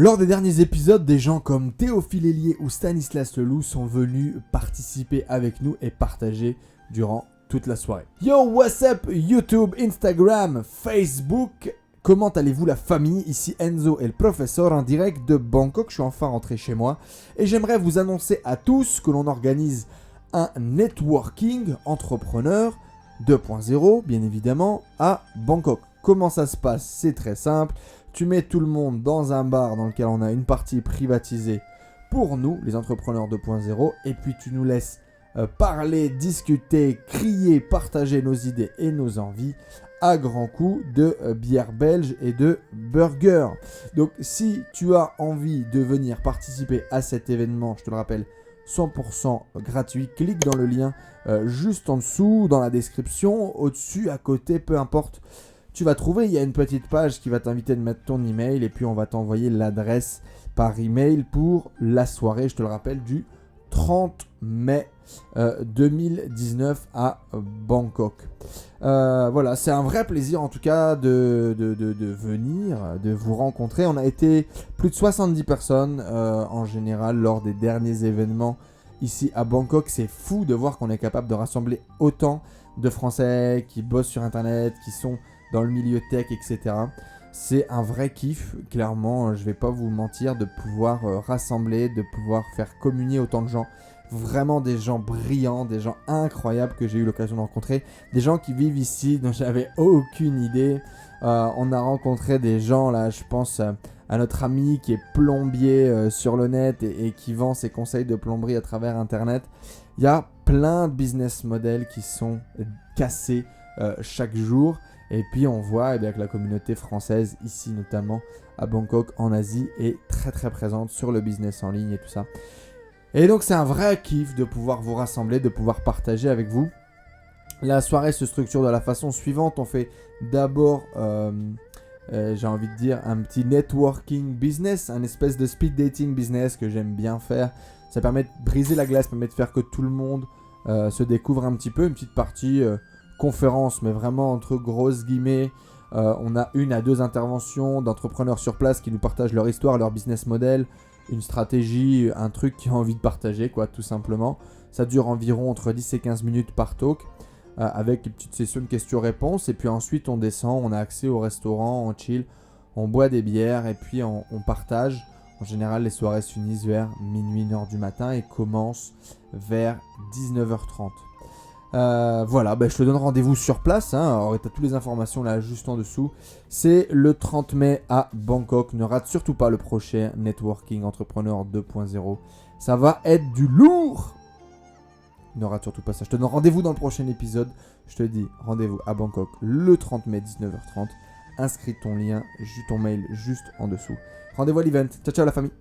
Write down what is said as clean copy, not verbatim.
Lors des derniers épisodes, des gens comme Théophile Hélier ou Stanislas Leloup sont venus participer avec nous et partager durant toute la soirée. Yo, what's up YouTube, Instagram, Facebook? Comment allez-vous la famille? Ici Enzo et le professeur en direct de Bangkok. Je suis enfin rentré chez moi et j'aimerais vous annoncer à tous que l'on organise un networking entrepreneur 2.0, bien évidemment, à Bangkok. Comment ça se passe? C'est très simple. Tu mets tout le monde dans un bar dans lequel on a une partie privatisée pour nous, les entrepreneurs 2.0, et puis tu nous laisses parler, discuter, crier, partager nos idées et nos envies à grands coups de bière belge et de burger. Donc si tu as envie de venir participer à cet événement, je te le rappelle, 100% gratuit, clique dans le lien juste en dessous, dans la description, au-dessus, à côté, peu importe. Tu vas trouver, il y a une petite page qui va t'inviter de mettre ton email et puis on va t'envoyer l'adresse par email pour la soirée, je te le rappelle, du 30 mai 2019 à Bangkok. Voilà, c'est un vrai plaisir en tout cas de venir, de vous rencontrer. On a été plus de 70 personnes en général lors des derniers événements ici à Bangkok. C'est fou de voir qu'on est capable de rassembler autant de Français qui bossent sur Internet, qui sont dans le milieu tech, etc. C'est un vrai kiff, clairement, je vais pas vous mentir, de pouvoir rassembler, de pouvoir faire communier autant de gens. Vraiment des gens brillants, des gens incroyables que j'ai eu l'occasion de rencontrer. Des gens qui vivent ici dont j'avais aucune idée. On a rencontré des gens, là, je pense à notre ami qui est plombier sur le net et qui vend ses conseils de plomberie à travers Internet. Il y a plein de business models qui sont cassés chaque jour. Et puis on voit que la communauté française, ici notamment à Bangkok, en Asie, est très très présente sur le business en ligne et tout ça. Et donc c'est un vrai kiff de pouvoir vous rassembler, de pouvoir partager avec vous. La soirée se structure de la façon suivante. On fait d'abord, j'ai envie de dire, un petit networking business, un espèce de speed dating business que j'aime bien faire. Ça permet de briser la glace, ça permet de faire que tout le monde se découvre un petit peu, une petite partie conférence, mais vraiment entre grosses guillemets. On a 1 à 2 interventions d'entrepreneurs sur place qui nous partagent leur histoire, leur business model, une stratégie, un truc qu'ils ont envie de partager, quoi, tout simplement. Ça dure environ entre 10 et 15 minutes par talk, avec une petite session de questions-réponses. Et puis ensuite, on descend, on a accès au restaurant, on chill, on boit des bières et puis on partage. En général, les soirées se finissent vers minuit, 1h du matin et commencent vers 19h30. Voilà, je te donne rendez-vous sur place, hein. Alors, tu as toutes les informations là juste en dessous. C'est le 30 mai à Bangkok. Ne rate surtout pas le prochain Networking Entrepreneur 2.0. Ça va être du lourd. Ne rate surtout pas ça. Je te donne rendez-vous dans le prochain épisode. Je te dis rendez-vous à Bangkok le 30 mai 19h30. Inscris ton lien, ton mail juste en dessous. Rendez-vous à l'event. Ciao ciao la famille.